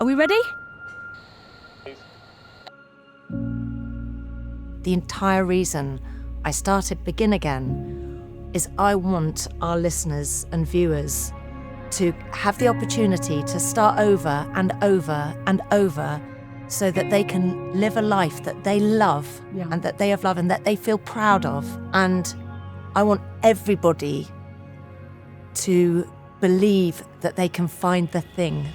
Are we ready? The entire reason I started Begin Again is I want our listeners and viewers to have the opportunity to start over and over and over so that they can live a life that they love and that they have loved and that they feel proud of. And I want everybody to believe that they can find the thing.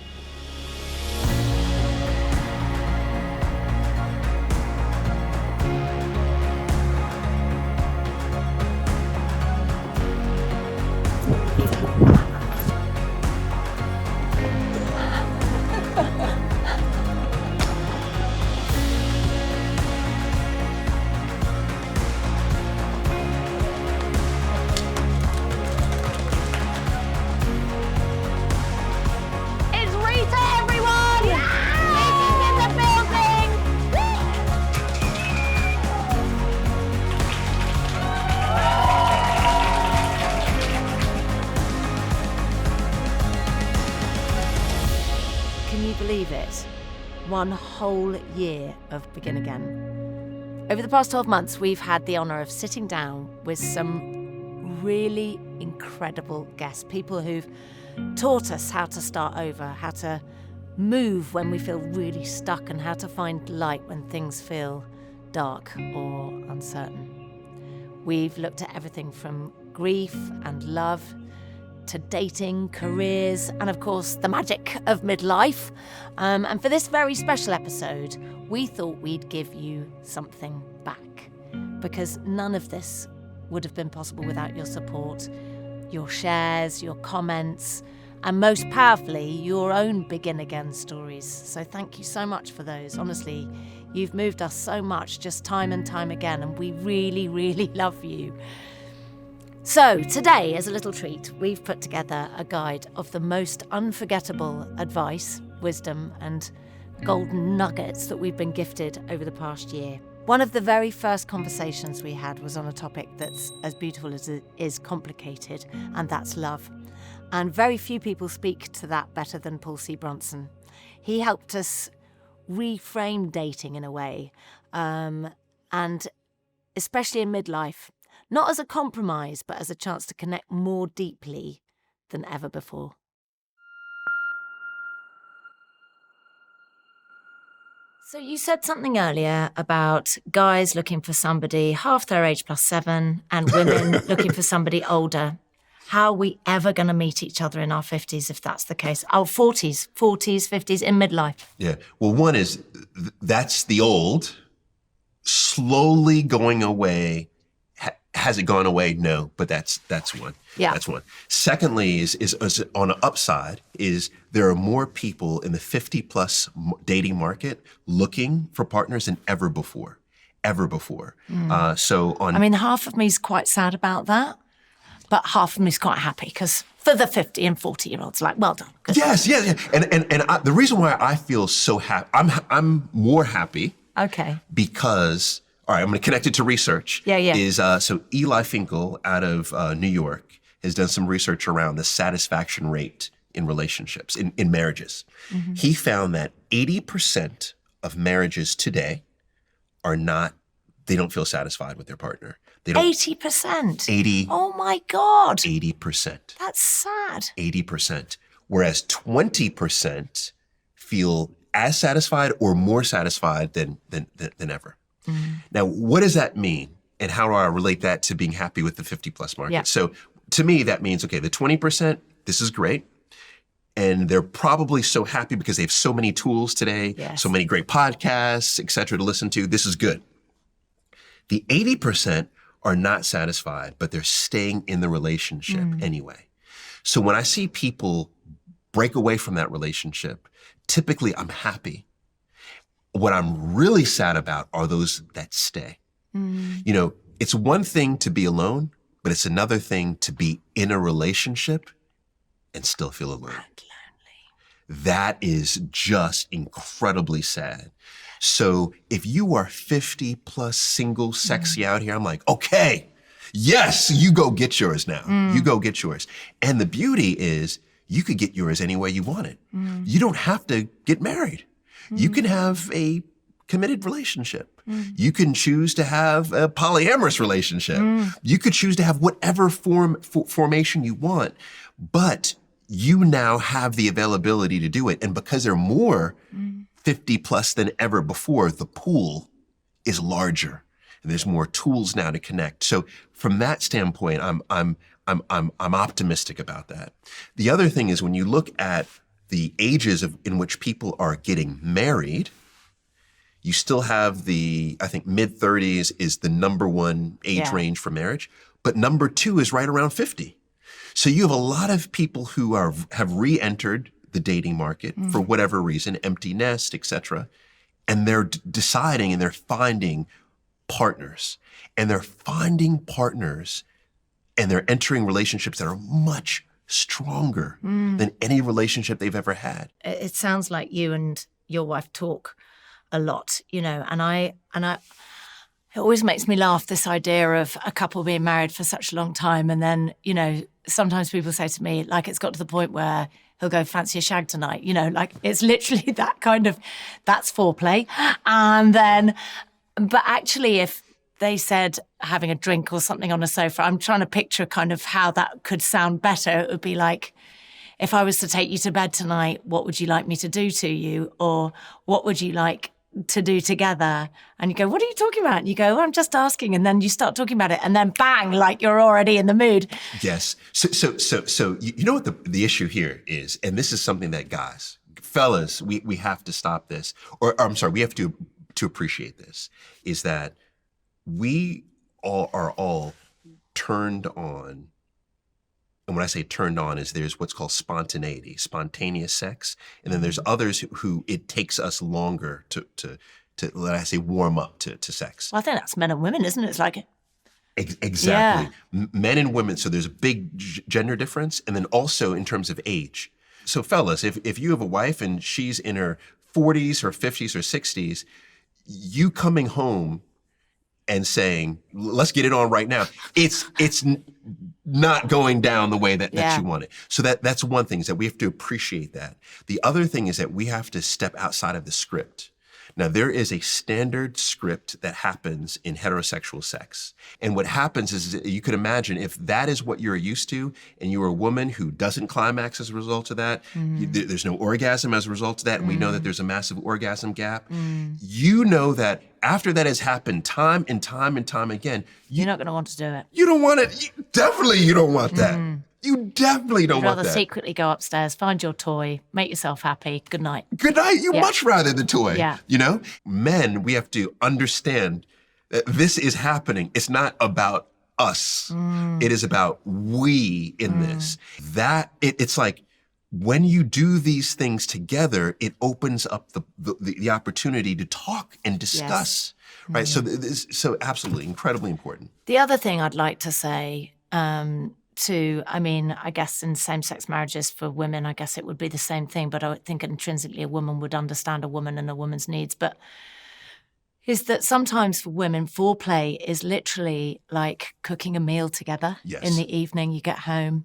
Believe it, 1 whole year of Begin Again. Over the past 12 months, we've had the honour of sitting down with some really incredible guests, people who've taught us how to start over, how to move when we feel really stuck, and how to find light when things feel dark or uncertain. We've looked at everything from grief and love to dating, careers, and of course, the magic of midlife. And for this very special episode, we thought we'd give you something back, because none of this would have been possible without your support, your shares, your comments, and most powerfully, your own Begin Again stories. So thank you so much for those. Honestly, you've moved us so much just time and time again, and we really, really love you. So today, as a little treat, we've put together a guide of the most unforgettable advice, wisdom, and golden nuggets that we've been gifted over the past year. One of the very first conversations we had was on a topic that's as beautiful as it is complicated, and that's love. And very few people speak to that better than Paul C. Brunson. He helped us reframe dating in a way, and especially in midlife, not as a compromise, but as a chance to connect more deeply than ever before. So you said something earlier about guys looking for somebody half their age plus 7 and women looking for somebody older. How are we ever going to meet each other in our 50s if that's the case? Our 40s, 50s, in midlife. Yeah. Well, one is that's the old, slowly going away. Has it gone away? No, but that's one. Yeah. That's one. Secondly, is on the upside is there are more people in the 50-plus dating market looking for partners than ever before. I mean, half of me is quite sad about that, but half of me is quite happy because for the 50 and 40-year-olds, like, well done. Good. Yes. And the reason why I feel so happy, I'm more happy. Okay. Because. All right, I'm going to connect it to research. Yeah. So Eli Finkel out of New York has done some research around the satisfaction rate in relationships, in marriages. Mm-hmm. He found that 80% of marriages today they don't feel satisfied with their partner. 80%? 80. Oh my God. 80%. That's sad. 80%. Whereas 20% feel as satisfied or more satisfied than ever. Mm-hmm. Now, what does that mean? And how do I relate that to being happy with the 50-plus market? Yeah. So to me, that means, okay, the 20%, this is great. And they're probably so happy because they have so many tools today, so many great podcasts, et cetera, to listen to. This is good. The 80% are not satisfied, but they're staying in the relationship anyway. So when I see people break away from that relationship, typically I'm happy. What I'm really sad about are those that stay. You know, it's one thing to be alone, but it's another thing to be in a relationship and still feel alone. That is just incredibly sad. So if you are 50 plus single, sexy out here, I'm like, okay, yes, you go get yours now. You go get yours. And the beauty is you could get yours any way you want it. You don't have to get married. You can have a committed relationship. You can choose to have a polyamorous relationship. You could choose to have whatever formation you want, but you now have the availability to do it. And because there are more 50 plus than ever before, the pool is larger and there's more tools now to connect. So from that standpoint, I'm optimistic about that. The other thing is when you look at the ages in which people are getting married, you still have I think mid-30s is the number one age range for marriage, but number two is right around 50. So you have a lot of people who have re-entered the dating market for whatever reason, empty nest, et cetera, and they're deciding and they're finding partners. And they're finding partners and they're entering relationships that are much stronger than any relationship they've ever had. It sounds like you and your wife talk a lot, and it always makes me laugh, this idea of a couple being married for such a long time. And then, sometimes people say to me, like, it's got to the point where he'll go, fancy a shag tonight, like it's literally that's foreplay. And then, but actually if they said having a drink or something on a sofa, I'm trying to picture kind of how that could sound better. It would be like, if I was to take you to bed tonight, what would you like me to do to you? Or what would you like to do together? And you go, what are you talking about? And you go, well, I'm just asking. And then you start talking about it and then bang, like you're already in the mood. Yes. So you know what the issue here is? And this is something that fellas, we have to stop this. Or I'm sorry, we have to appreciate this, is that we are all turned on. And when I say turned on is there's what's called spontaneity, spontaneous sex. And then there's others who it takes us longer to let I say, warm up to sex. Well, I think that's men and women, isn't it? It's like... Exactly. Yeah. Men and women. So there's a big gender difference. And then also in terms of age. So fellas, if you have a wife and she's in her 40s or 50s or 60s, you coming home and saying, let's get it on right now, it's not going down the way that you want it. So that's one thing, is that we have to appreciate that. The other thing is that we have to step outside of the script. Now, there is a standard script that happens in heterosexual sex. And what happens is, you could imagine if that is what you're used to, and you're a woman who doesn't climax as a result of that, there's no orgasm as a result of that, and we know that there's a massive orgasm gap. You know that after that has happened time and time and time again, you're not going to want to do it. You don't want it. Definitely you don't want that. You definitely don't want that. You'd rather secretly go upstairs, find your toy, make yourself happy. Good night. Good night. You much rather the toy. Yeah. Men, we have to understand that this is happening. It's not about us. It is about we in this. It's like when you do these things together, it opens up the opportunity to talk and discuss. Yes. Right. So absolutely incredibly important. The other thing I'd like to say, I guess in same-sex marriages for women, I guess it would be the same thing, but I think intrinsically a woman would understand a woman and a woman's needs. But is that sometimes for women, foreplay is literally like cooking a meal together in the evening. You get home,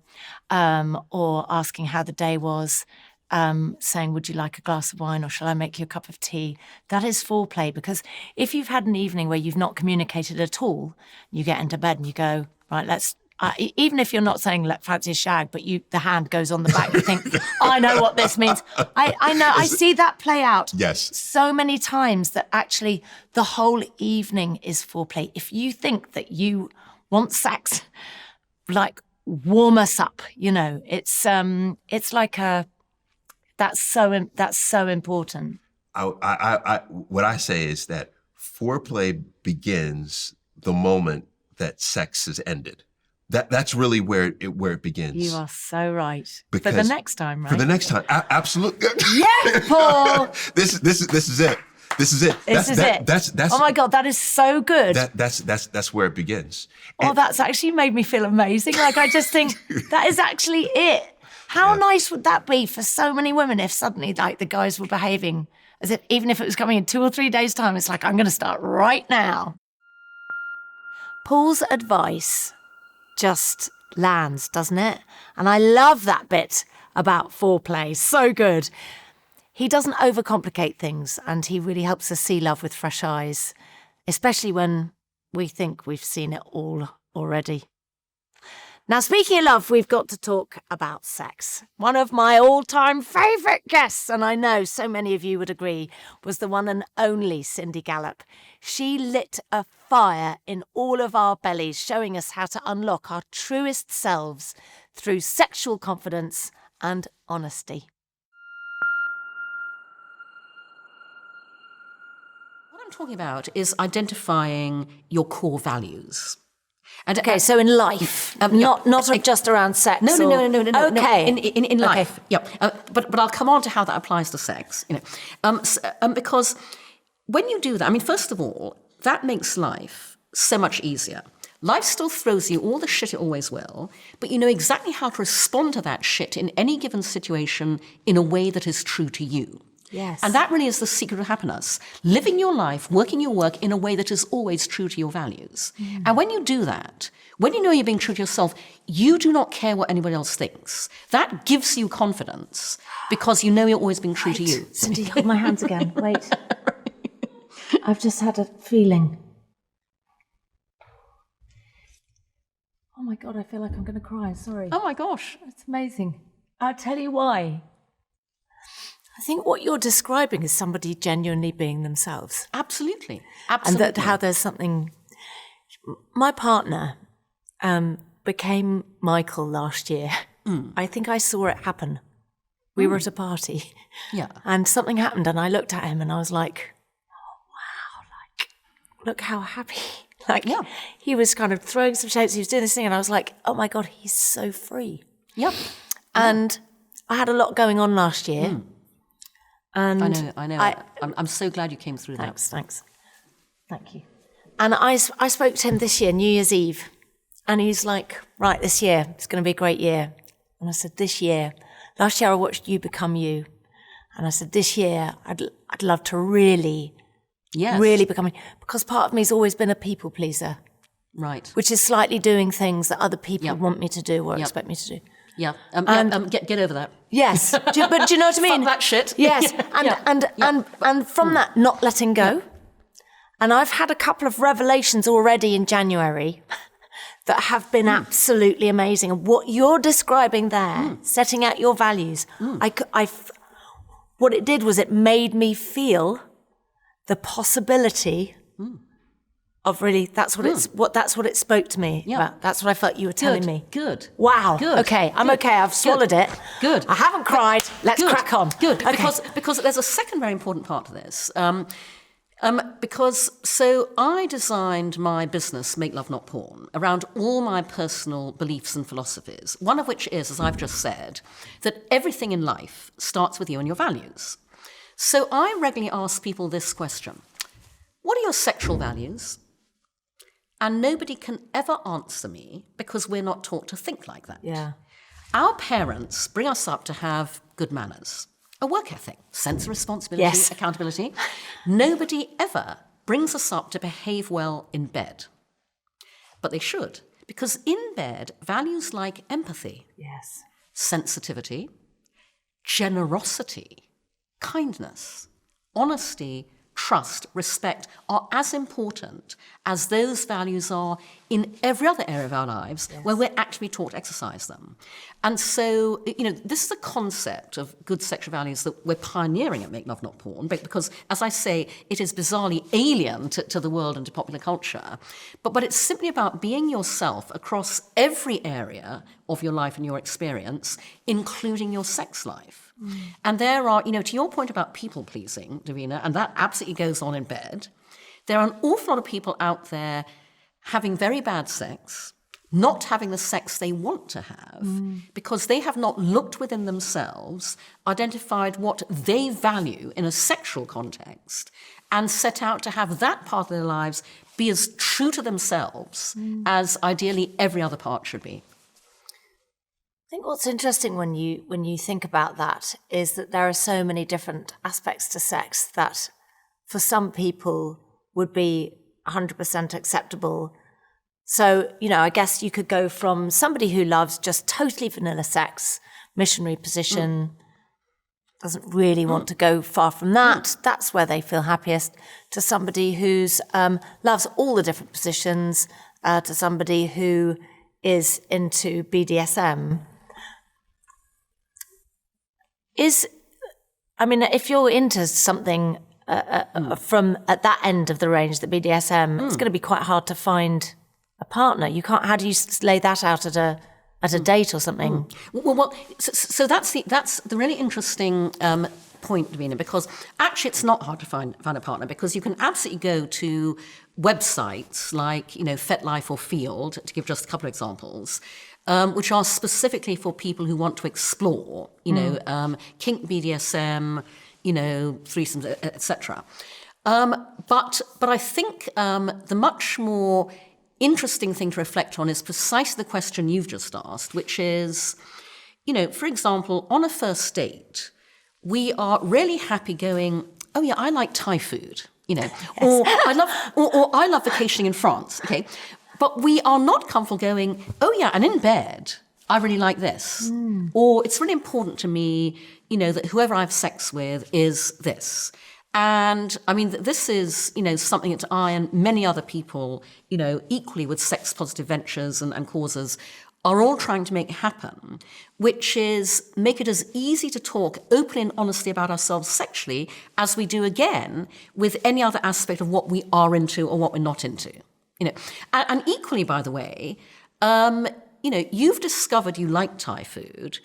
or asking how the day was, saying, would you like a glass of wine or shall I make you a cup of tea? That is foreplay, because if you've had an evening where you've not communicated at all, you get into bed and you go, right, let's... even if you're not saying like fancy a shag, but the hand goes on the back, you think, I know what this means. I know, I see that play out so many times, that actually the whole evening is foreplay. If you think that you want sex, like warm us up, it's like that's so important. What I say is that foreplay begins the moment that sex is ended. That's really where it begins. You are so right. Because for the next time, right? For the next time, absolutely. Yes, Paul. This is it. This is it. That's. Oh my God, that is so good. That's where it begins. That's actually made me feel amazing. Like, I just think that is actually it. How nice would that be for so many women if suddenly, like, the guys were behaving as if, even if it was coming in 2 or 3 days' time, it's like, I'm going to start right now. Paul's advice just lands, doesn't it? And I love that bit about foreplay. So good. He doesn't overcomplicate things, and he really helps us see love with fresh eyes, especially when we think we've seen it all already. Now, speaking of love, we've got to talk about sex. One of my all-time favourite guests, and I know so many of you would agree, was the one and only Cindy Gallop. She lit a fire in all of our bellies, showing us how to unlock our truest selves through sexual confidence and honesty. What I'm talking about is identifying your core values. And okay, so in life, not just around sex. No. Okay, in life, yeah. But I'll come on to how that applies to sex. Because when you do that, I mean, first of all, that makes life so much easier. Life still throws you all the shit it always will, but you know exactly how to respond to that shit in any given situation in a way that is true to you. Yes. And that really is the secret of happiness. Living your life, working your work in a way that is always true to your values. Mm. And when you do that, when you know you're being true to yourself, you do not care what anybody else thinks. That gives you confidence because you know you're always being true to you. Cindy, hold my hands again. Wait. I've just had a feeling. Oh my God, I feel like I'm going to cry. Sorry. Oh my gosh. It's amazing. I'll tell you why. I think what you're describing is somebody genuinely being themselves. Absolutely. And that how there's something... My partner became Michael last year. Mm. I think I saw it happen. We were at a party. Yeah. And something happened and I looked at him and I was like, oh, wow, look how happy. He was kind of throwing some shapes. He was doing this thing and I was like, oh my God, he's so free. Yep. And I had a lot going on last year. Mm. And I know. I'm so glad you came through that. Thanks. Thank you. And I spoke to him this year, New Year's Eve, and he's like, right, this year, it's going to be a great year. And I said, last year I watched you become you. And I said, this year, I'd love to really become you. Because part of me's always been a people pleaser. Right. Which is slightly doing things that other people want me to do or expect me to do. Yeah, get over that. Yes, but do you know what I mean? Fuck that shit. Yes, and from that, not letting go. Yeah. And I've had a couple of revelations already in January that have been absolutely amazing. And what you're describing there, setting out your values, what it did was it made me feel the possibility of really, that's what it spoke to me about. That's what I felt you were telling me. Good. Wow. Good. Okay, I'm okay. I've swallowed it. Good. I haven't cried. Let's crack on. Good. Okay. Because there's a second very important part to this. So I designed my business, Make Love Not Porn, around all my personal beliefs and philosophies. One of which is, as I've just said, that everything in life starts with you and your values. So I regularly ask people this question: what are your sexual values? And nobody can ever answer me because we're not taught to think like that. Yeah. Our parents bring us up to have good manners, a work ethic, sense of responsibility, accountability. Nobody ever brings us up to behave well in bed. But they should, because in bed, values like empathy, sensitivity, generosity, kindness, honesty, trust, respect are as important as those values are in every other area of our lives where we're actually taught to exercise them. And so, this is a concept of good sexual values that we're pioneering at Make Love Not Porn, because, as I say, it is bizarrely alien to the world and to popular culture. But it's simply about being yourself across every area of your life and your experience, including your sex life. And there are, to your point about people-pleasing, Davina, and that absolutely goes on in bed, there are an awful lot of people out there having very bad sex, not having the sex they want to have, because they have not looked within themselves, identified what they value in a sexual context, and set out to have that part of their lives be as true to themselves as ideally every other part should be. I think what's interesting when you think about that is that there are so many different aspects to sex that for some people would be 100% acceptable. So, I guess you could go from somebody who loves just totally vanilla sex, missionary position, doesn't really want to go far from that. That's where they feel happiest. To somebody who's loves all the different positions, to somebody who is into BDSM. If you're into something from at that end of the range, the BDSM, it's going to be quite hard to find a partner. You can't. How do you lay that out at a date or something? So that's the really interesting point, Davina, because actually it's not hard to find a partner, because you can absolutely go to websites like FetLife or Field, to give just a couple of examples, which are specifically for people who want to explore, kink, BDSM, threesomes, etc. But I think the much more interesting thing to reflect on is precisely the question you've just asked, which is, for example, on a first date, we are really happy going, oh yeah, I like Thai food, or I love vacationing in France, okay? But we are not comfortable going, oh yeah, and in bed, I really like this. Or it's really important to me, that whoever I have sex with is this. And I mean, this is, something that I and many other people, equally with sex positive ventures and causes, are all trying to make happen, which is make it as easy to talk openly and honestly about ourselves sexually as we do, again, with any other aspect of what we are into or what we're not into. And equally, by the way, you've discovered you like Thai food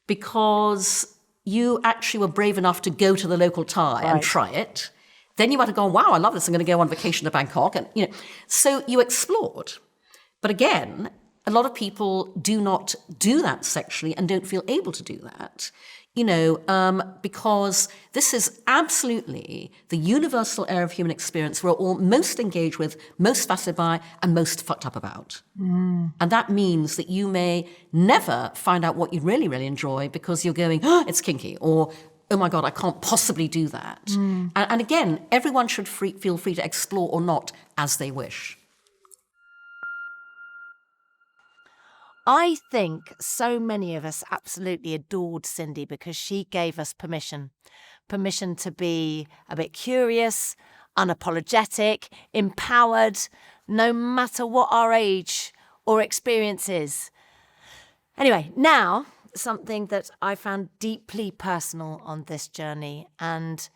because you actually were brave enough to go to the local Thai and try it. Then you might have gone, wow, I love this, I'm going to go on vacation to Bangkok. And, so you explored. But again, a lot of people do not do that sexually and don't feel able to do that, because this is absolutely the universal area of human experience we're all most engaged with, most fascinated by, and most fucked up about. And that means that you may never find out what you really, really enjoy because you're going, oh, it's kinky, or, oh my God, I can't possibly do that. And again, everyone should feel free to explore or not as they wish. I think so many of us absolutely adored Cindy because she gave us permission to be a bit curious, unapologetic, empowered, no matter what our age or experience is. Anyway, now something that I found deeply personal on this journey, and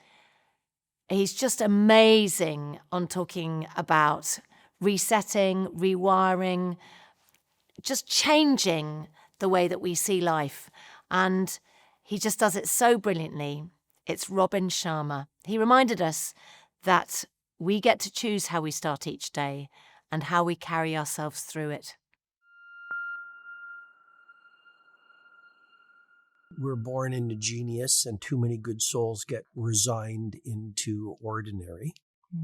he's just amazing on talking about resetting, rewiring, just changing the way that we see life. And he just does it so brilliantly. It's Robin Sharma. He reminded us that we get to choose how we start each day and how we carry ourselves through it. We're born into genius, and too many good souls get resigned into ordinary.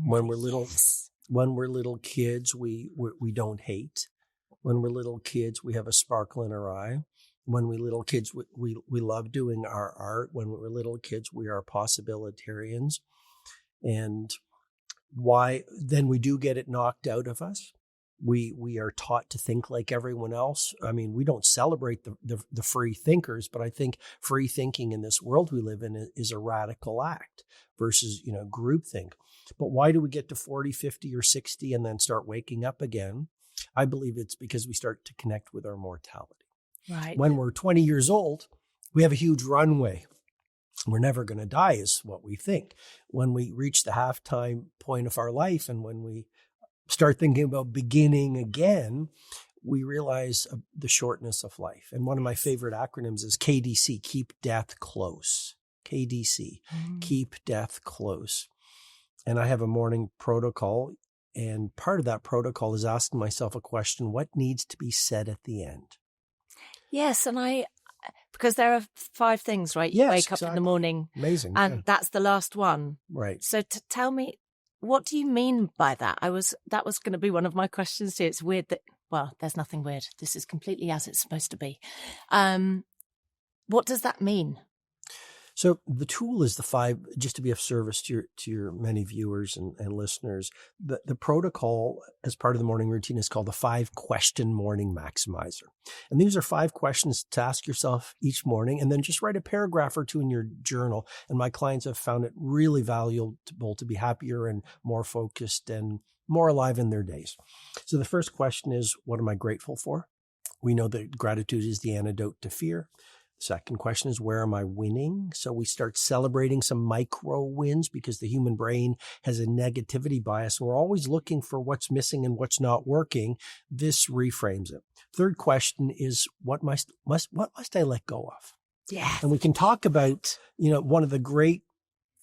When we're little kids, we don't hate. When we're little kids, we have a sparkle in our eye. When we're little kids, we love doing our art. When we're little kids, we are possibilitarians. And then we do get it knocked out of us. We are taught to think like everyone else. I mean, we don't celebrate the free thinkers, but I think free thinking in this world we live in is a radical act versus, groupthink. But why do we get to 40, 50, or 60 and then start waking up again? I believe it's because we start to connect with our mortality. Right. When we're 20 years old, we have a huge runway. We're never going to die is what we think. When we reach the halftime point of our life and when we start thinking about beginning again, we realize the shortness of life. And one of my favorite acronyms is KDC, keep death close. KDC, keep death close. And I have a morning protocol. And part of that protocol is asking myself a question, what needs to be said at the end? Yes, and because there are 5 things, right? You wake up in the morning. Amazing. And that's the last one. Right. So tell me, what do you mean by that? That was going to be one of my questions too. It's weird that, well, there's nothing weird. This is completely as it's supposed to be. What does that mean? So the tool is the 5, just to be of service to your many viewers and listeners. The protocol as part of the morning routine is called the 5-question morning maximizer. And these are 5 questions to ask yourself each morning, and then just write a paragraph or 2 in your journal. And my clients have found it really valuable to be happier and more focused and more alive in their days. So the first question is, what am I grateful for? We know that gratitude is the antidote to fear. Second question is, where am I winning? So we start celebrating some micro wins, because the human brain has a negativity bias. We're always looking for what's missing and what's not working. This reframes it. Third question is, what must I let go of? Yeah. And we can talk about, one of the great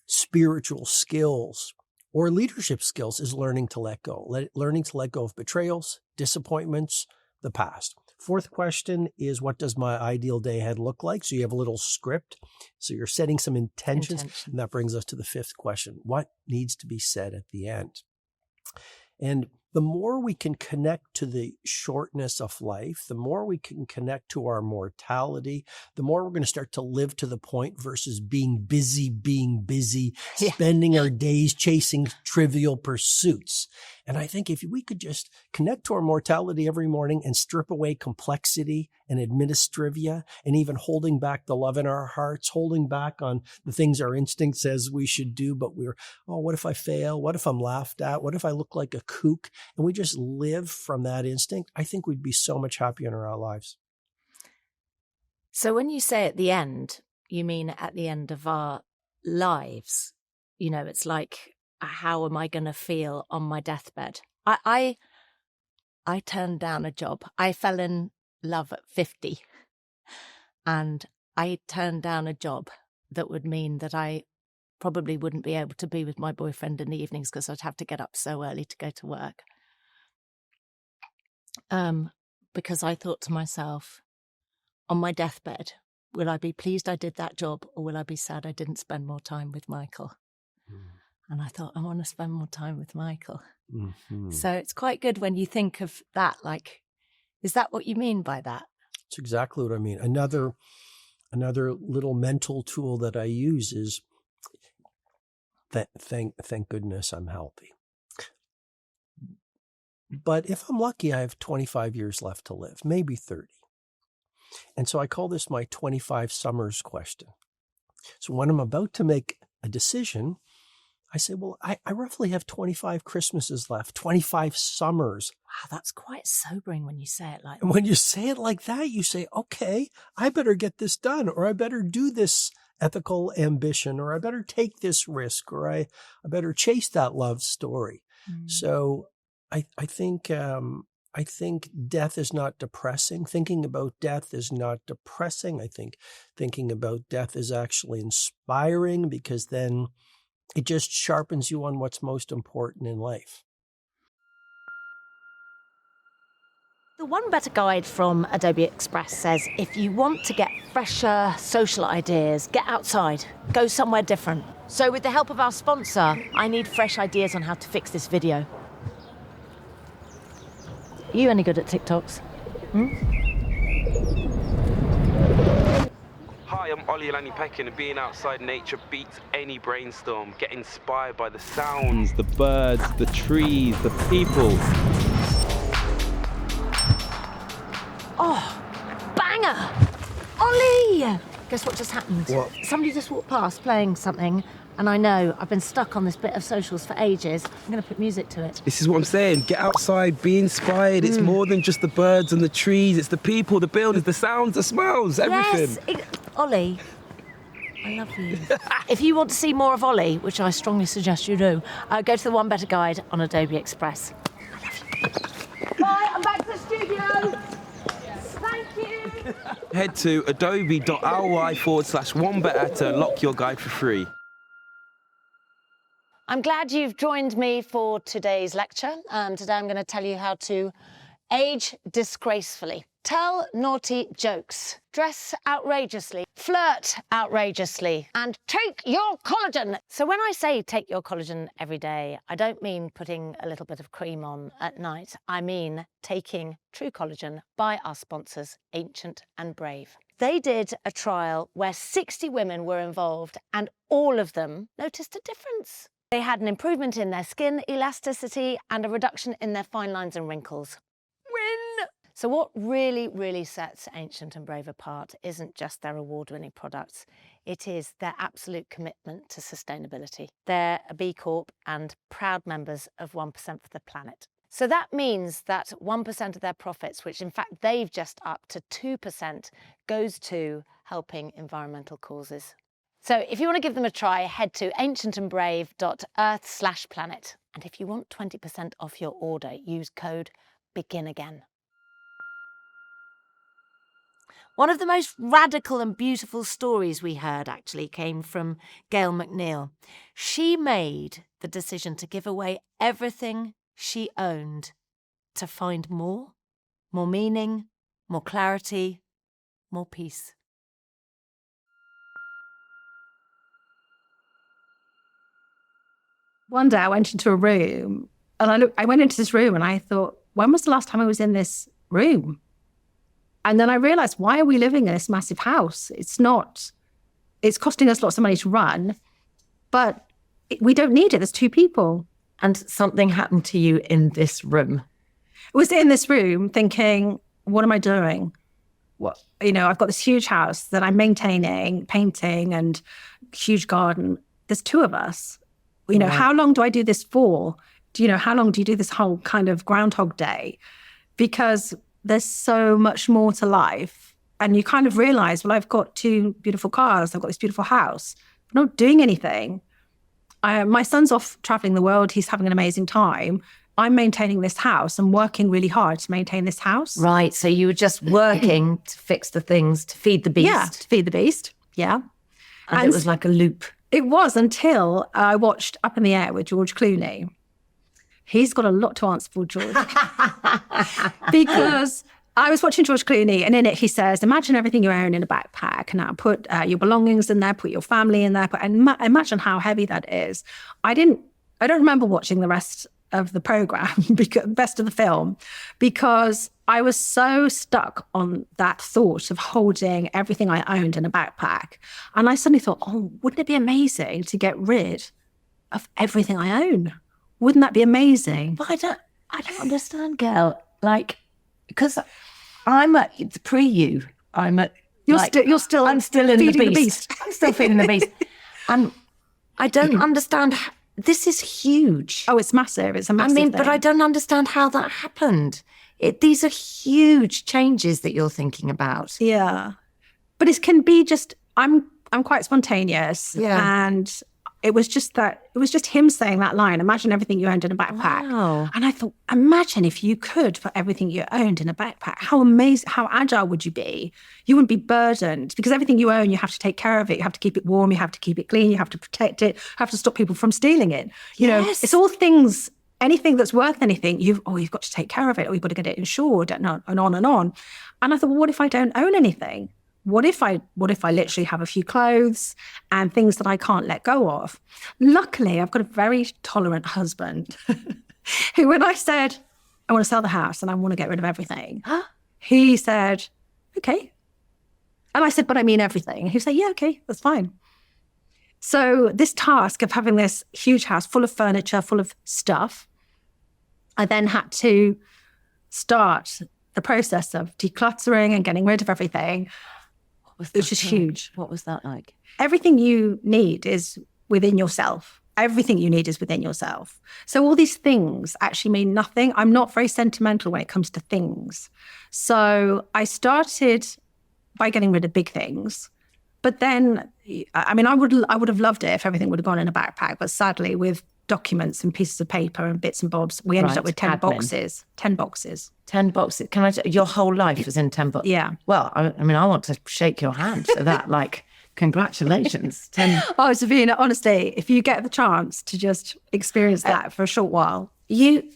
spiritual skills or leadership skills is learning to let go. Learning to let go of betrayals, disappointments, the past. Fourth question is, what does my ideal day ahead look like? So you have a little script. So you're setting some intentions. And that brings us to the 5th question. What needs to be said at the end? And the more we can connect to the shortness of life, the more we can connect to our mortality, the more we're going to start to live to the point versus being busy, spending our days chasing trivial pursuits. And I think if we could just connect to our mortality every morning and strip away complexity and administrivia and even holding back the love in our hearts, holding back on the things our instinct says we should do, but what if I fail? What if I'm laughed at? What if I look like a kook? And we just live from that instinct, I think we'd be so much happier in our lives. So when you say at the end, you mean at the end of our lives? It's like, how am I going to feel on my deathbed? I turned down a job. I fell in love at 50, and I turned down a job that would mean that I probably wouldn't be able to be with my boyfriend in the evenings because I'd have to get up so early to go to work. Because I thought to myself, on my deathbed, will I be pleased I did that job, or will I be sad I didn't spend more time with Michael? And I thought, I want to spend more time with Michael. Mm-hmm. So it's quite good when you think of that. Like, is that what you mean by that? It's exactly what I mean. Another little mental tool that I use is thank goodness I'm healthy. But if I'm lucky, I have 25 years left to live, maybe 30. And so I call this my 25 summers question. So when I'm about to make a decision, I say, well, I roughly have 25 Christmases left, 25 summers. Wow, that's quite sobering when you say it like that. And when you say it like that, you say, okay, I better get this done, or I better do this ethical ambition, or I better take this risk, or I better chase that love story. So I think death is not depressing. Thinking about death is not depressing. I think thinking about death is actually inspiring, because then it just sharpens you on what's most important in life. The One Better Guide from Adobe Express says, if you want to get fresher social ideas, get outside, go somewhere different. So with the help of our sponsor, I need fresh ideas on how to fix this video. Are you any good at TikToks? Hi, I'm Ollie Peckin, and being outside nature beats any brainstorm. Get inspired by the sounds, the birds, the trees, the people. Oh, banger! Ollie! Guess what just happened? What? Somebody just walked past playing something, and I know I've been stuck on this bit of socials for ages. I'm going to put music to it. This is what I'm saying. Get outside, be inspired. It's more than just the birds and the trees. It's the people, the buildings, the sounds, the smells, everything. Yes, Ollie, I love you. If you want to see more of Ollie, which I strongly suggest you do, go to the One Better Guide on Adobe Express. I love you. Bye, I'm back to the studio. Thank you. Head to adobe.ry/onebetter to unlock your guide for free. I'm glad you've joined me for today's lecture. Today I'm going to tell you how to age disgracefully, tell naughty jokes, dress outrageously, flirt outrageously, and take your collagen. So when I say take your collagen every day, I don't mean putting a little bit of cream on at night. I mean taking true collagen by our sponsors, Ancient and Brave. They did a trial where 60 women were involved and all of them noticed a difference. They had an improvement in their skin elasticity and a reduction in their fine lines and wrinkles. Win! So what really, really sets Ancient and Brave apart isn't just their award-winning products. It is their absolute commitment to sustainability. They're a B Corp and proud members of 1% for the Planet. So that means that 1% of their profits, which in fact they've just upped to 2%, goes to helping environmental causes. So if you want to give them a try, head to ancientandbrave.earth/planet. And if you want 20% off your order, use code BEGINAGAIN. One of the most radical and beautiful stories we heard actually came from Gail McNeill. She made the decision to give away everything she owned to find more meaning, more clarity, more peace. One day I went into a room and I went into this room and I thought, when was the last time I was in this room? And then I realized, why are we living in this massive house? It's costing us lots of money to run, but we don't need it. There's two people. And something happened to you in this room. I was in this room thinking, what am I doing? I've got this huge house that I'm maintaining, painting, and huge garden. There's two of us. How long do I do this for? How long do you do this whole kind of Groundhog Day? Because there's so much more to life. And you kind of realize, well, I've got two beautiful cars. I've got this beautiful house. I'm not doing anything. My son's off traveling the world. He's having an amazing time. I'm maintaining this house and working really hard to maintain this house. Right. So you were just working to fix the things, to feed the beast. Yeah, to feed the beast. Yeah. And it was like a loop. It was, until I watched Up in the Air with George Clooney. He's got a lot to answer for, George. Because I was watching George Clooney, and in it he says, imagine everything you own in a backpack. Now put your belongings in there, put your family in there, and imagine how heavy that is. I don't remember watching the rest of the program, best of the film, because I was so stuck on that thought of holding everything I owned in a backpack. And I suddenly thought, wouldn't it be amazing to get rid of everything I own? Wouldn't that be amazing? But I don't understand, Gail. Because I'm at pre-you. I'm still I'm still in feeding the beast. I'm still feeding the beast. And I don't understand. This is huge. Oh, it's massive. It's a massive thing. But I don't understand how that happened. These are huge changes that you're thinking about. Yeah. But it can be just, I'm quite spontaneous. Yeah. And it was just him saying that line, imagine everything you owned in a backpack. Wow. And I thought, imagine if you could put everything you owned in a backpack. How amazing, how agile would you be? You wouldn't be burdened, because everything you own, you have to take care of it. You have to keep it warm. You have to keep it clean. You have to protect it. You have to stop people from stealing it. It's all things, anything that's worth anything, you've got to take care of it, or you've got to get it insured, and on and on and on. And I thought, well, what if I don't own anything? What if I literally have a few clothes and things that I can't let go of? Luckily, I've got a very tolerant husband who, when I said, I want to sell the house and I want to get rid of everything, he said, okay. And I said, but I mean everything. And he said, yeah, okay, that's fine. So this task of having this huge house full of furniture, full of stuff, I then had to start the process of decluttering and getting rid of everything. Which is huge. What was that like? Everything you need is within yourself. Everything you need is within yourself. So all these things actually mean nothing. I'm not very sentimental when it comes to things. So I started by getting rid of big things. But then, I would have loved it if everything would have gone in a backpack. But sadly, with documents and pieces of paper and bits and bobs, we ended up with 10 boxes. 10 boxes. 10 boxes. Your whole life was in 10 boxes? Yeah. Well, I want to shake your hand for that. Congratulations. 10. Oh, Davina, honestly, if you get the chance to just experience that for a short while. In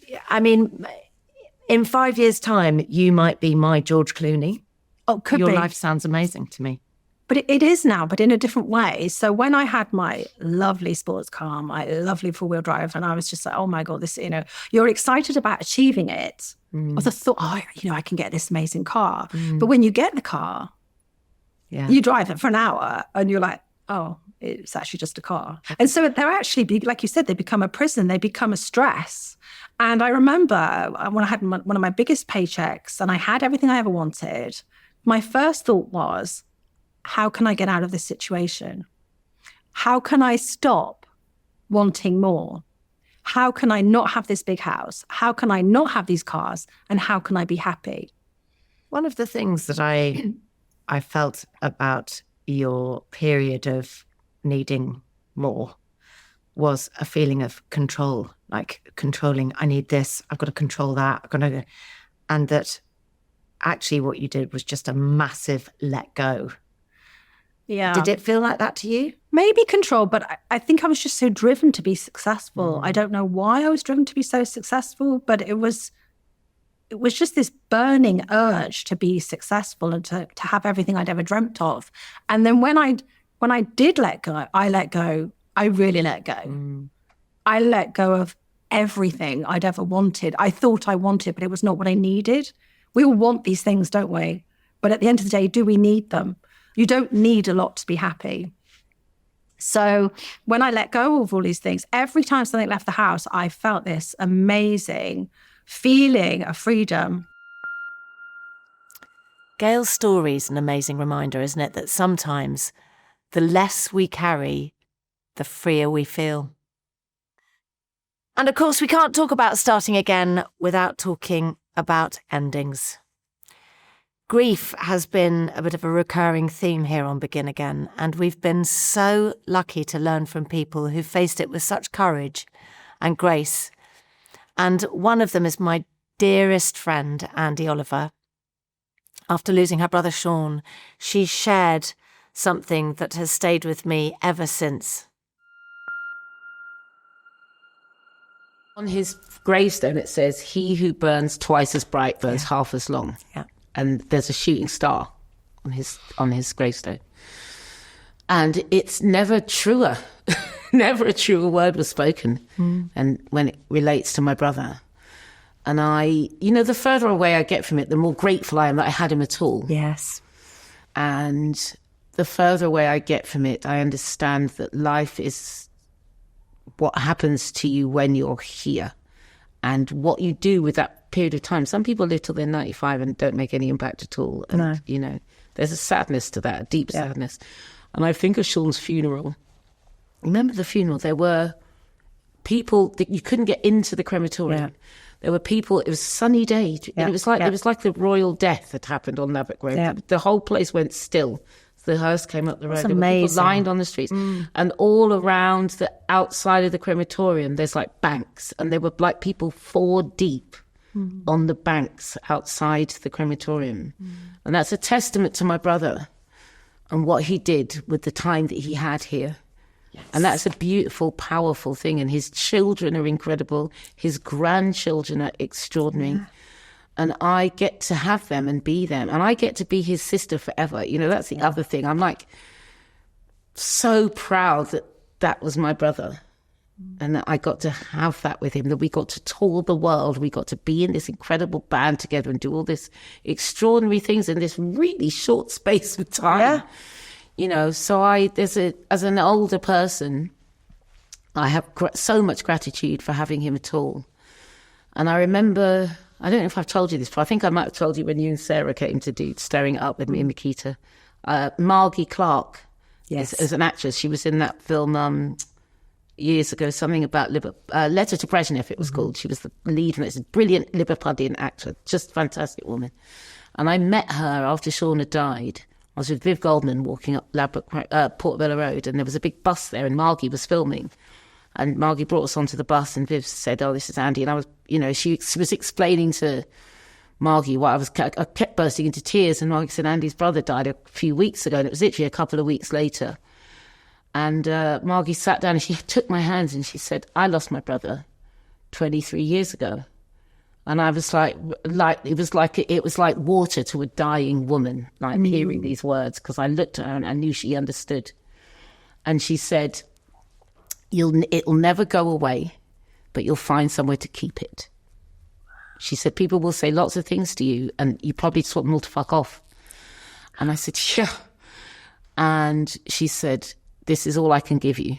5 years' time, you might be my George Clooney. Oh, could be. Your life sounds amazing to me. But it is now, but in a different way. So when I had my lovely sports car, my lovely four-wheel drive, and I was just like, oh my God, this, you're excited about achieving it. I thought, I can get this amazing car. But when you get the car, Yeah. You drive it for an hour and you're like, oh, it's actually just a car. And so they're actually, like you said, they become a prison, they become a stress. And I remember when I had one of my biggest paychecks and I had everything I ever wanted, my first thought was, how can I get out of this situation? How can I stop wanting more? How can I not have this big house? How can I not have these cars? And how can I be happy? One of the things that I felt about your period of needing more was a feeling of control, like controlling, I need this, I've got to control that, and that actually what you did was just a massive let go. Yeah. Did it feel like that to you? Maybe control, but I think I was just so driven to be successful. I don't know why I was driven to be so successful, but it was just this burning urge to be successful and to have everything I'd ever dreamt of. And then when I did let go, I really let go. I let go of everything I'd ever wanted. I thought I wanted, but it was not what I needed. We all want these things, don't we? But at the end of the day, do we need them? You don't need a lot to be happy. So when I let go of all these things, every time something left the house, I felt this amazing feeling of freedom. Gail's story is an amazing reminder, isn't it? That sometimes the less we carry, the freer we feel. And of course, we can't talk about starting again without talking about endings. Grief has been a bit of a recurring theme here on Begin Again, and we've been so lucky to learn from people who faced it with such courage and grace. And one of them is my dearest friend, Andi Oliver. After losing her brother Sean, she shared something that has stayed with me ever since. On his gravestone, it says, "He who burns twice as bright burns half as long." Yeah. And there's a shooting star on his gravestone. And it's never truer. Never a truer word was spoken. And when it relates to my brother. And the further away I get from it, the more grateful I am that I had him at all. Yes. And the further away I get from it, I understand that life is what happens to you when you're here. And what you do with that period of time. Some people live till they're 95 and don't make any impact at all. And, there's a sadness to that, a deep sadness. And I think of Sean's funeral. Remember the funeral? There were people that you couldn't get into the crematorium. Yeah. There were people, it was a sunny day. And it was like the royal death that happened on Laverick Road. Yeah. The whole place went still. The hearse came up the road. There were people lined on the streets. And all around the outside of the crematorium, there's like banks. And there were like people 4 deep on the banks outside the crematorium. And that's a testament to my brother and what he did with the time that he had here. Yes. And that's a beautiful, powerful thing. And his children are incredible. His grandchildren are extraordinary. Yeah. And I get to have them and be them. And I get to be his sister forever. That's the other thing. I'm like so proud that was my brother. And that I got to have that with him, that we got to tour the world. We got to be in this incredible band together and do all this extraordinary things in this really short space of time. Yeah. So as an older person, I have so much gratitude for having him at all. And I remember, I don't know if I've told you this, but I think I might have told you when you and Sarah came to do Stirring It Up with me and Makita. Margie Clark, as an actress, she was in that film years ago, something about Letter to Brezhnev, it was called. She was the lead, and it's a brilliant Liverpudlian actor, just fantastic woman. And I met her after Sean had died. I was with Viv Goldman walking up Portobello Road, and there was a big bus there, and Margie was filming. And Margie brought us onto the bus, and Viv said, "Oh, this is Andi." And I was, she was explaining to Margie what I kept bursting into tears, and Margie said, "Andy's brother died a few weeks ago," and it was literally a couple of weeks later. And Margie sat down and she took my hands and she said, "I lost my brother 23 years ago." And I was like it was like water to a dying woman, like hearing these words, because I looked at her and I knew she understood. And she said, "It'll never go away, but you'll find somewhere to keep it." She said, "People will say lots of things to you and you probably just want them all to fuck off." And I said, "Yeah." And she said, this is all I can give you.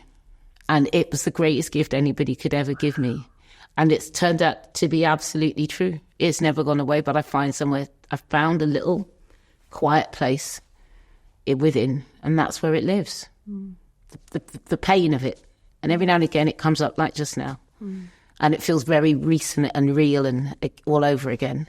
And it was the greatest gift anybody could ever give me. And it's turned out to be absolutely true. It's never gone away, but I found a little quiet place within, and that's where it lives. The pain of it. And every now and again it comes up like just now. And it feels very recent and real and all over again.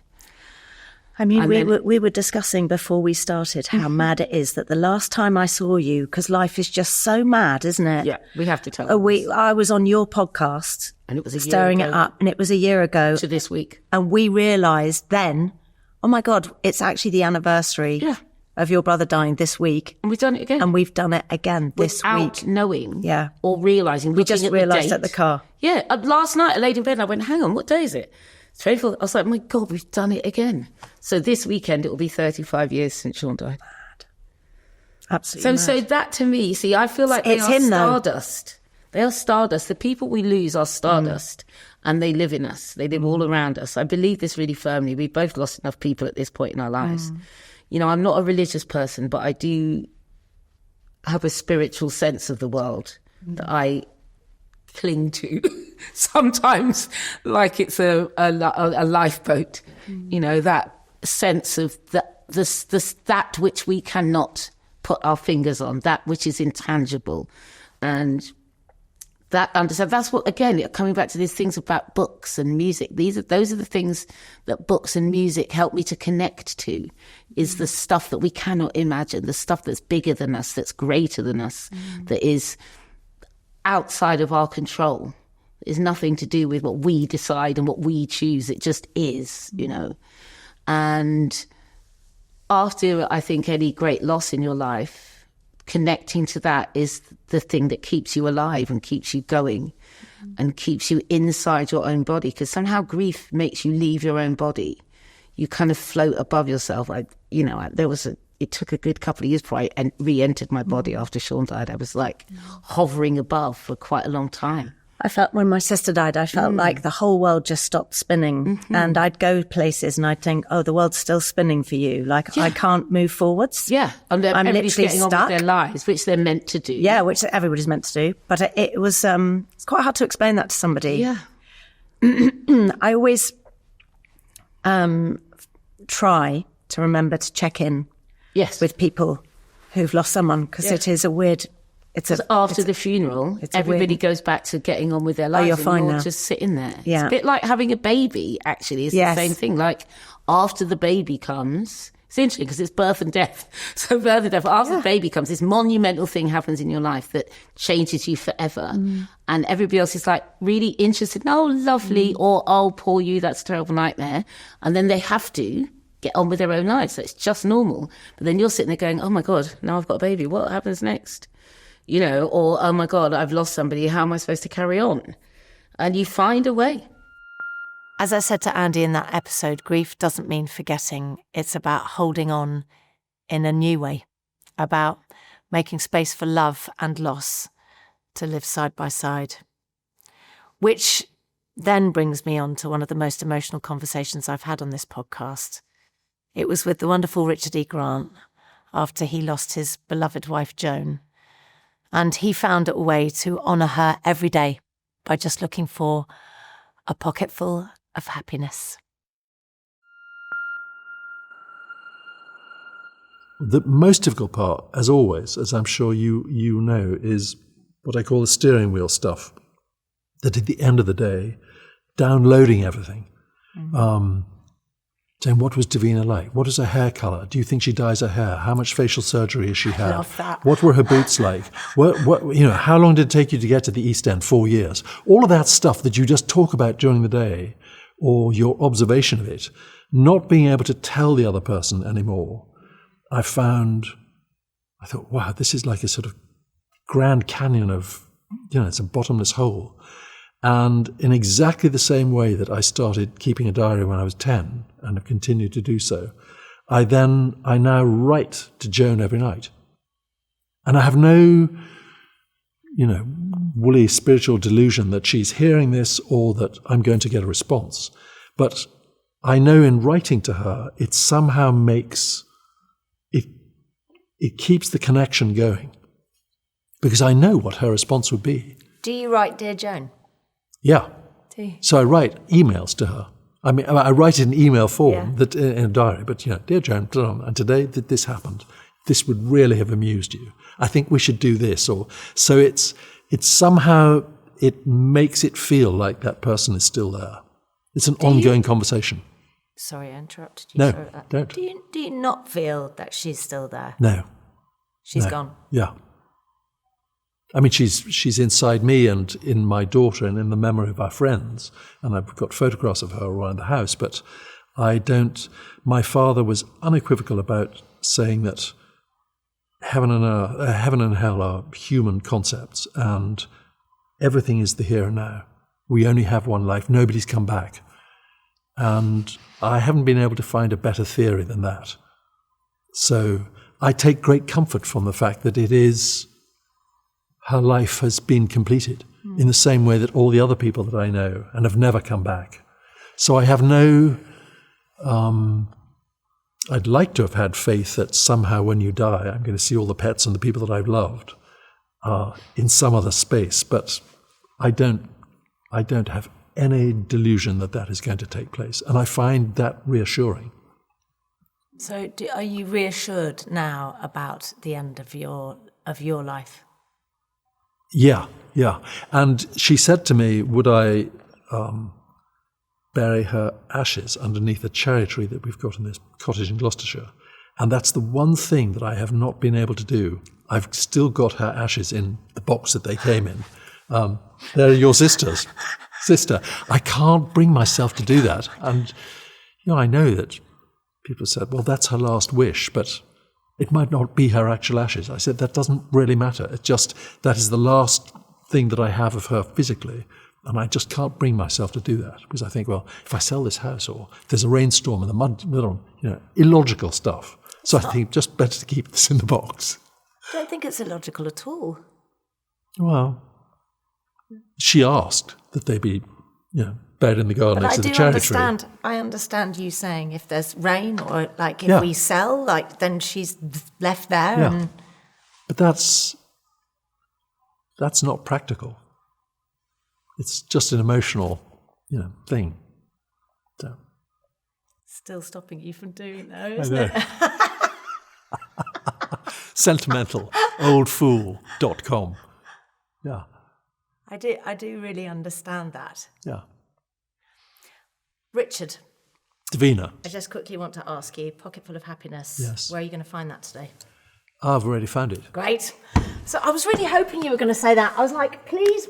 I mean, we were discussing before we started how mad it is that the last time I saw you, because life is just so mad, isn't it? Yeah, we have to tell. I was on your podcast, and it was Stirring It Up, and it was a year ago to this week, and we realised then, oh my God, it's actually the anniversary of your brother dying this week, and we've done it again, and we've done it again this week, without knowing, or realising. We just realised at the car. Yeah, last night I laid in bed and I went, hang on, what day is it? It's 24th. I was like, my God, we've done it again. So this weekend, it will be 35 years since Sean died. Mad. Absolutely So that to me, see, I feel like they are stardust. They are stardust. The people we lose are stardust, and they live in us. They live all around us. I believe this really firmly. We've both lost enough people at this point in our lives. You know, I'm not a religious person, but I do have a spiritual sense of the world that I cling to sometimes like it's a lifeboat. You know, that sense of that which we cannot put our fingers on, that which is intangible. And that's what, again, coming back to these things about books and music, those are the things that books and music help me to connect to, is the stuff that we cannot imagine, the stuff that's bigger than us, that's greater than us, that is outside of our control. It's nothing to do with what we decide and what we choose. It just is, you know. And after, I think, any great loss in your life, connecting to that is the thing that keeps you alive and keeps you going and keeps you inside your own body. Because somehow grief makes you leave your own body. You kind of float above yourself. It took a good couple of years before I re-entered my body after Sean died. I was like hovering above for quite a long time. I felt when my sister died, I felt like the whole world just stopped spinning. And I'd go places and I'd think, oh, the world's still spinning for you. Like, I can't move forwards. Yeah. And I'm everybody's literally getting stuck. on with their lives, which they're meant to do. Yeah, which everybody's meant to do. But it was, it's quite hard to explain that to somebody. Yeah. I always try to remember to check in with people who've lost someone, because it is a weird... After the funeral, everybody goes back to getting on with their lives. You're fine and now. Just sitting there. Yeah. It's a bit like having a baby, actually. It's the same thing. Like, after the baby comes, it's interesting because it's birth and death. So birth and death, after the baby comes, this monumental thing happens in your life that changes you forever. And everybody else is like really interested. Oh, lovely. Or, oh, poor you, that's a terrible nightmare. And then they have to get on with their own lives. So it's just normal. But then you're sitting there going, oh my God, now I've got a baby. What happens next? You know, or, oh my God, I've lost somebody. How am I supposed to carry on? And you find a way. As I said to Andi in that episode, grief doesn't mean forgetting. It's about holding on in a new way, about making space for love and loss to live side by side. Which then brings me on to one of the most emotional conversations I've had on this podcast. It was with the wonderful Richard E. Grant after he lost his beloved wife, Joan. And he found a way to honour her every day by just looking for a pocketful of happiness. The most difficult part, as always, as I'm sure you know, is what I call the steering wheel stuff. That at the end of the day, downloading everything, saying, what was Davina like? What is her hair colour? Do you think she dyes her hair? How much facial surgery has she had? Love that. What were her boots like? How long did it take you to get to the East End? 4 years. All of that stuff that you just talk about during the day, or your observation of it, not being able to tell the other person anymore. I thought, wow, this is like a sort of Grand Canyon of, it's a bottomless hole. And in exactly the same way that I started keeping a diary when I was 10 and have continued to do so, I now write to Joan every night. And I have no, woolly spiritual delusion that she's hearing this or that I'm going to get a response. But I know in writing to her, it somehow makes, it keeps the connection going. Because I know what her response would be. Do you write Dear Joan? Yeah. Do you? So I write emails to her. I mean, I write it in email form that in a diary, but, Dear Joan, and today this happened. This would really have amused you. I think we should do this. So it's somehow, it makes it feel like that person is still there. It's an ongoing conversation. Sorry, I interrupted you. No, Sorry about that. don't. Do you not feel that she's still there? No. She's gone. Yeah. I mean, she's inside me and in my daughter and in the memory of our friends. And I've got photographs of her around the house, but I don't. My father was unequivocal about saying that heaven and hell are human concepts, and everything is the here and now. We only have one life. Nobody's come back. And I haven't been able to find a better theory than that. So I take great comfort from the fact that it is, her life has been completed in the same way that all the other people that I know and have never come back. So I have no, I'd like to have had faith that somehow when you die, I'm going to see all the pets and the people that I've loved in some other space, but I don't have any delusion that is going to take place. And I find that reassuring. So are you reassured now about the end of your life? Yeah. And she said to me, would I bury her ashes underneath a cherry tree that we've got in this cottage in Gloucestershire? And that's the one thing that I have not been able to do. I've still got her ashes in the box that they came in. They're your sister. I can't bring myself to do that. And, I know that people said, well, that's her last wish, but it might not be her actual ashes. I said, that doesn't really matter. It's just, that is the last thing that I have of her physically. And I just can't bring myself to do that because I think, well, if I sell this house or if there's a rainstorm and the mud, illogical stuff. So I think just better to keep this in the box. I don't think it's illogical at all. Well, she asked that they be, buried in the garden next to the cherry tree. I understand you saying if there's rain or if we sell, then she's left there. Yeah. And but that's not practical. It's just an emotional, thing. So. Still stopping you from doing that, isn't it? Sentimental, oldfool.com. Yeah. I do really understand that. Yeah. Richard. Davina. I just quickly want to ask you, Pocket Full of Happiness. Yes. Where are you going to find that today? I've already found it. Great. So I was really hoping you were going to say that. I was like, please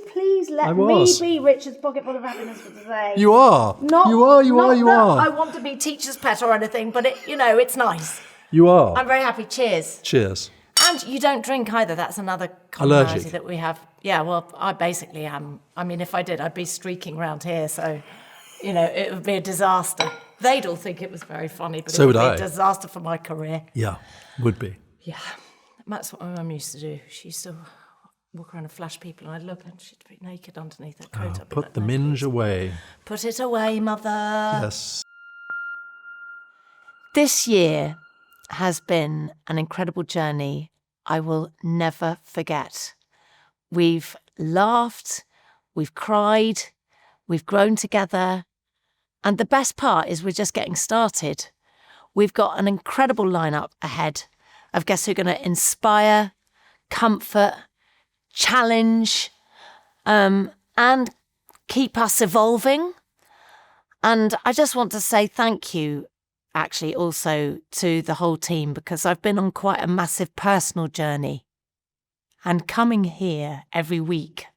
let me be Richard's Pocket Full of Happiness for today. You are. You are. I want to be teacher's pet or anything, but it's nice. You are. I'm very happy. Cheers. Cheers. And you don't drink either. That's another commonality that we have. Yeah, well, I basically am. I mean, if I did, I'd be streaking around here. So, it would be a disaster. They'd all think it was very funny, but it would be a disaster for my career. Yeah, would be. Yeah, that's what my mum used to do. She used to walk around and flash people, and I'd look, and she'd be naked underneath her coat. Put the minge away. Put it away, mother. Yes. This year has been an incredible journey I will never forget. We've laughed, we've cried, we've grown together, and the best part is we're just getting started. We've got an incredible lineup ahead of guests who are going to inspire, comfort, challenge, and keep us evolving. And I just want to say thank you, actually, also to the whole team, because I've been on quite a massive personal journey. And coming here every week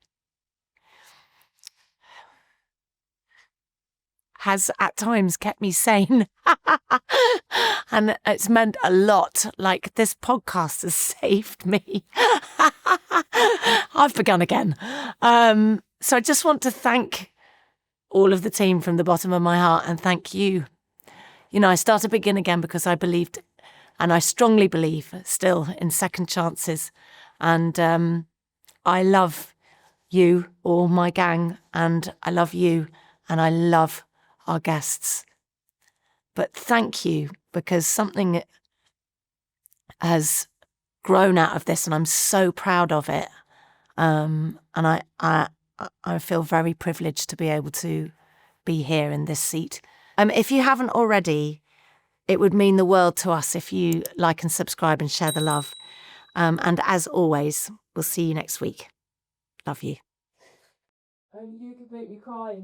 has at times kept me sane. And it's meant a lot. Like, this podcast has saved me. I've begun again. So I just want to thank all of the team from the bottom of my heart, and thank you. I started Begin Again because I believed, and I strongly believe still, in second chances. And I love you, all my gang, and I love you, and I love our guests. But thank you, because something has grown out of this, and I'm so proud of it. And I feel very privileged to be able to be here in this seat. If you haven't already, it would mean the world to us if you like and subscribe and share the love. And as always, we'll see you next week. Love you. You can make me cry.